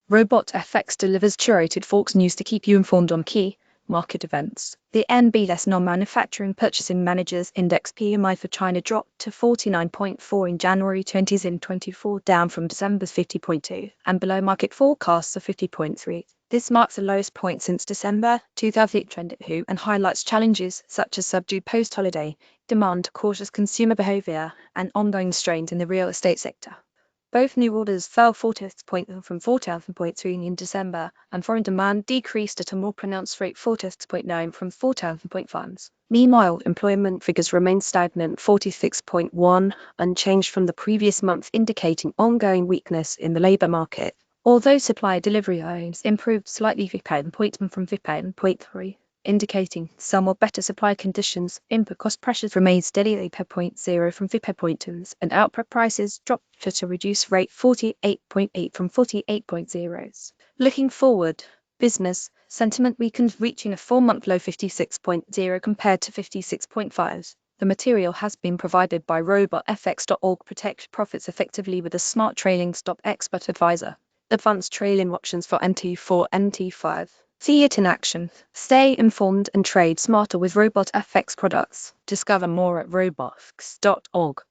RobotFX delivers curated Forex news to keep you informed on key market events. The NBS non-manufacturing purchasing managers index PMI for China dropped to 49.4 in January 2024, down from December's 50.2 and below market forecasts of 50.3. This marks the lowest point since December 2022 and highlights challenges such as subdued post-holiday demand, cautious consumer behavior, and ongoing strains in the real estate sector. Both new orders fell 40% from 40,000.3 in December, and foreign demand decreased at a more pronounced rate, 40.9 from 4,000.5. Meanwhile, employment figures remained stagnant, 46.1, unchanged from the previous month, indicating ongoing weakness in the labor market. Although supply delivery hours improved slightly, 50.1 from 50.3. Indicating somewhat better supply conditions, input cost pressures remained steady per 0.0 from 50.2s, and output prices dropped at a reduced rate, 48.8 from 48.0s. Looking forward, business sentiment weakened, reaching a 4-month low 56.0 compared to 56.5s. The material has been provided by RobotFX.org. Protect profits effectively with a smart trailing stop expert advisor. Advanced trailing options for NT4, NT5. See it in action. Stay informed and trade smarter with RobotFX products. Discover more at robotfx.org.